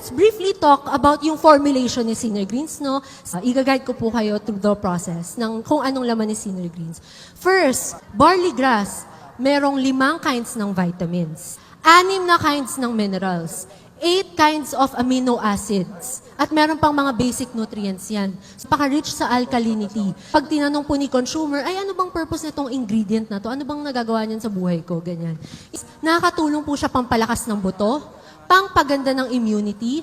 let's briefly talk about yung formulation ni Senior Greens, no? I-guide ko po kayo through the process ng kung anong laman ni Senior Greens. First, barley grass. Merong 5 kinds ng vitamins, 6 na kinds ng minerals, 8 kinds of amino acids, at meron pang mga basic nutrients yan. So, paka-rich sa alkalinity. Pag tinanong po ni consumer, ay ano bang purpose nitong ingredient na to? Ano bang nagagawa niyan sa buhay ko? Ganyan. Nakakatulong po siya pampalakas ng buto, pangpaganda ng immunity,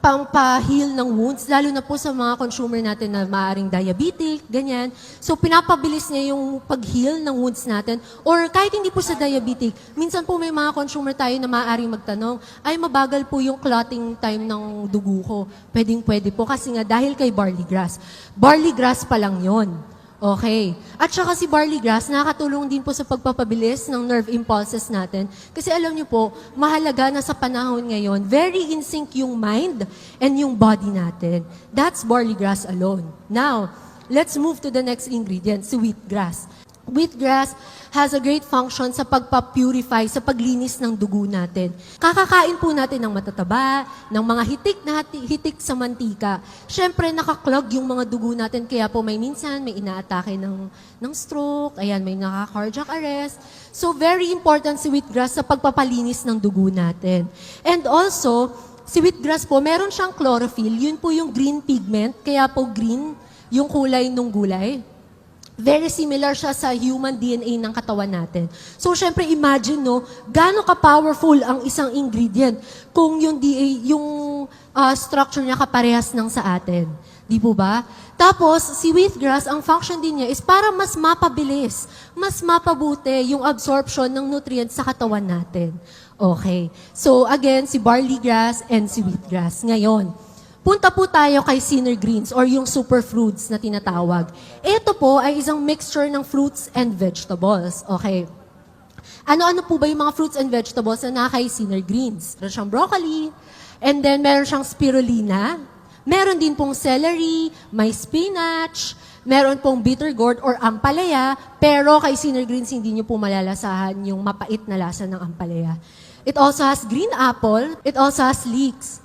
pampa-heal ng wounds, lalo na po sa mga consumer natin na maaaring diabetic, ganyan. So, pinapabilis niya yung pag-heal ng wounds natin. Or kahit hindi po sa diabetic, minsan po may mga consumer tayo na maaaring magtanong, ay mabagal po yung clotting time ng dugo ko. Pwede po kasi nga dahil kay barley grass. Barley grass pa lang yon. Okay. At saka si barley grass, nakakatulong din po sa pagpapabilis ng nerve impulses natin. Kasi alam niyo po, mahalaga na sa panahon ngayon, very in sync yung mind and yung body natin. That's barley grass alone. Now, let's move to the next ingredient, si wheatgrass. Wheatgrass has a great function sa pagpa-purify, sa paglinis ng dugo natin. Kakakain po natin ng matataba, ng mga hitik sa mantika. Siyempre, nakaklog yung mga dugo natin, kaya po may minsan may inaatake ng stroke, ayan, may naka-cardiac arrest. So, very important si wheatgrass sa pagpapalinis ng dugo natin. And also, si wheatgrass po, meron siyang chlorophyll, yun po yung green pigment, kaya po green yung kulay ng gulay. Very similar siya sa human DNA ng katawan natin. So, syempre, imagine, no, gaano ka-powerful ang isang ingredient kung yung structure niya kaparehas ng sa atin. Di po ba? Tapos, si wheatgrass, ang function din niya is para mas mapabilis, mas mapabuti yung absorption ng nutrients sa katawan natin. Okay. So, again, si barley grass and si wheatgrass. Ngayon, punta po tayo kay Senior Greens or yung superfruits na tinatawag. Ito po ay isang mixture ng fruits and vegetables. Okay. Ano-ano po ba yung mga fruits and vegetables na kay Senior Greens? Meron siyang broccoli, and then meron siyang spirulina, meron din pong celery, may spinach, meron pong bitter gourd or ampalaya, pero kay Senior Greens hindi niyo po malalasahan yung mapait na lasa ng ampalaya. It also has green apple, it also has leeks.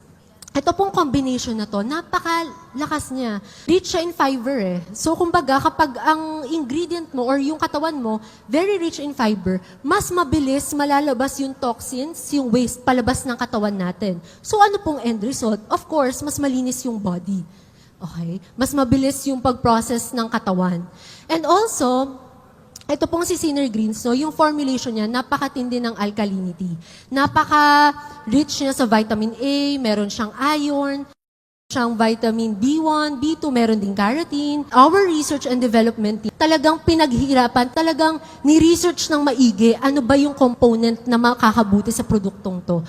Ito pong combination na to, napakalakas niya. Rich siya in fiber eh. So, kumbaga, kapag ang ingredient mo or yung katawan mo, very rich in fiber, mas mabilis malalabas yung toxins, yung waste, palabas ng katawan natin. So, ano pong end result? Of course, mas malinis yung body. Okay? Mas mabilis yung pag-process ng katawan. And also, ito pong si Senior Greens, no, yung formulation niya, napakatindi ng alkalinity. Napaka-rich niya sa vitamin A, meron siyang iron, siyang vitamin B1, B2, meron din carotene. Our research and development team, talagang pinaghihirapan, talagang ni-research ng maigi, ano ba yung component na makakabuti sa produktong to.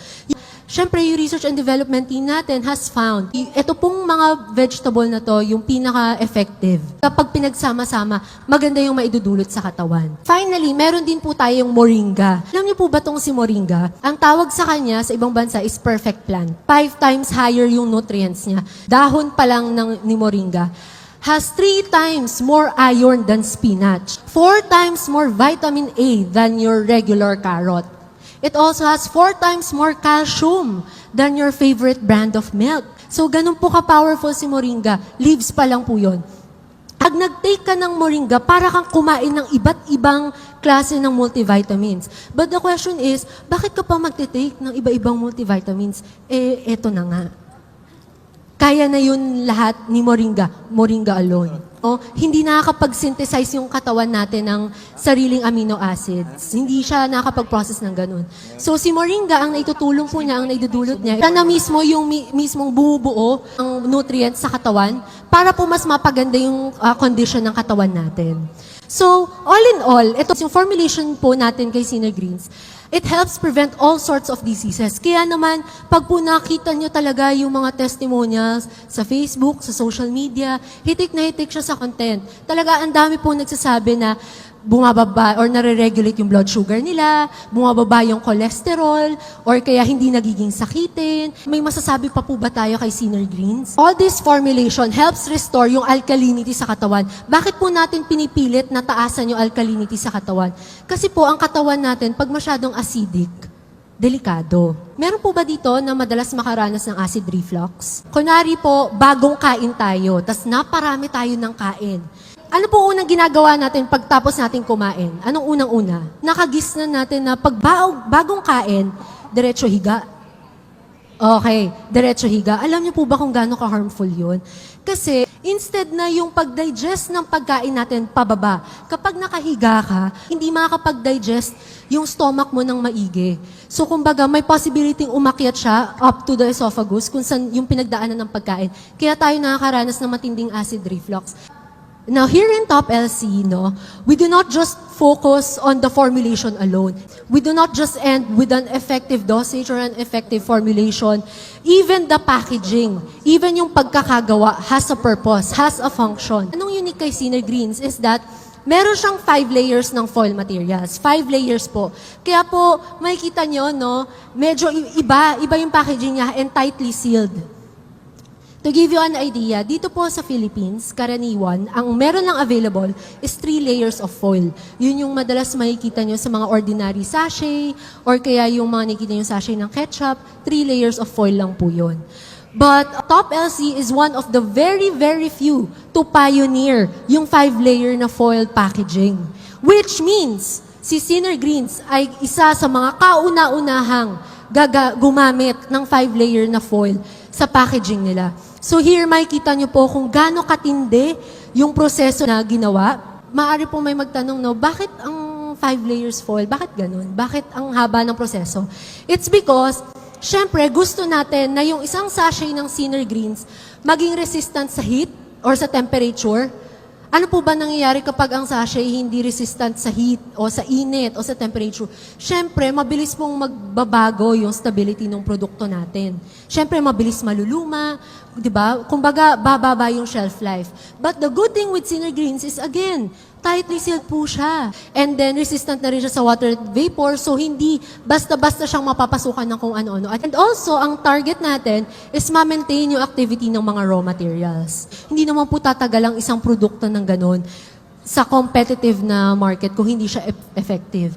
Siyempre, yung research and development team natin has found, ito pong mga vegetable na to, yung pinaka-effective. Kapag pinagsama-sama, maganda yung maidudulot sa katawan. Finally, meron din po tayong moringa. Alam niyo po ba tong si moringa? Ang tawag sa kanya sa ibang bansa is perfect plant. 5 times higher yung nutrients niya. Dahon pa lang ni moringa has 3 times more iron than spinach, 4 times more vitamin A than your regular carrot. It also has 4 times more calcium than your favorite brand of milk. So, ganun po ka-powerful si moringa. Leaves pa lang po yun. Pag nag-take ka ng moringa, para kang kumain ng iba't ibang klase ng multivitamins. But the question is, bakit ka pa mag-take ng iba-ibang multivitamins? Eto na nga. Kaya na yun lahat ni moringa alone. Hindi nakakapag-synthesize yung katawan natin ng sariling amino acids. Hindi siya nakakapag-process ng ganun. So si moringa, ang naitutulong po niya, ang naidudulot niya, siya na mismo yung mismong bumubuo ang nutrients sa katawan para po mas mapaganda yung condition ng katawan natin. So, all in all, ito yung formulation po natin kay Senior Greens. It helps prevent all sorts of diseases. Kaya naman, pag po nakita nyo talaga yung mga testimonials sa Facebook, sa social media, hitik na hitik siya sa content. Talaga, ang dami po nagsasabi na bumababa or nare-regulate yung blood sugar nila, bumababa yung cholesterol, or kaya hindi nagiging sakitin. May masasabi pa po ba tayo kay Senior Greens? All this formulation helps restore yung alkalinity sa katawan. Bakit po natin pinipilit na taasan yung alkalinity sa katawan? Kasi po, ang katawan natin, pag masyadong acidic, delikado. Meron po ba dito na madalas makaranas ng acid reflux? Kunwari po, bagong kain tayo, tas naparami tayo ng kain. Ano po unang ginagawa natin pagtapos natin kumain? Anong unang-una? Nakagis na natin na pag bagong kain, diretso higa. Okay, diretso higa. Alam niyo po ba kung gaano ka-harmful yun? Kasi instead na yung pag-digest ng pagkain natin pababa, kapag nakahiga ka, hindi makakapag-digest yung stomach mo ng maigi. So kumbaga, may possibility umakyat siya up to the esophagus kung saan yung pinagdaanan ng pagkain. Kaya tayo nakakaranas ng matinding acid reflux. Now, here in Top LC, no, we do not just focus on the formulation alone. We do not just end with an effective dosage or an effective formulation. Even the packaging, even yung pagkakagawa has a purpose, has a function. Anong unique kay Sinner Greens is that meron siyang 5 layers ng foil materials. 5 layers po. Kaya po, makikita nyo, no, medyo iba yung packaging niya and tightly sealed. To give you an idea, dito po sa Philippines, karaniwan, ang meron lang available is 3 layers of foil. Yun yung madalas makikita nyo sa mga ordinary sachet, or kaya yung mga nakikita nyo sachet ng ketchup, 3 layers of foil lang po yun. But Top LC is one of the very, very few to pioneer yung 5-layer na foil packaging. Which means, si Sinner Greens ay isa sa mga kauna-unahang gumamit ng 5-layer na foil sa packaging nila. So here, makikita nyo po kung gaano katindi yung proseso na ginawa. Maaari po may magtanong, no, bakit ang 5 layers foil? Bakit ganun? Bakit ang haba ng proseso? It's because, syempre, gusto natin na yung isang sachet ng Sinner Greens maging resistant sa heat or sa temperature. Ano po ba nangyayari kapag ang sachet hindi resistant sa heat o sa init o sa temperature? Siyempre, mabilis pong magbabago yung stability ng produkto natin. Siyempre, mabilis maluluma, di ba? Kumbaga, bababa yung shelf life. But the good thing with Sinner Greens is, again, tightly sealed po siya. And then, resistant na rin siya sa water vapor, so hindi basta-basta siyang mapapasukan ng kung ano-ano. And also, ang target natin is ma-maintain yung activity ng mga raw materials. Hindi naman po tatagal ang isang produkto ng ganon sa competitive na market kung hindi siya effective.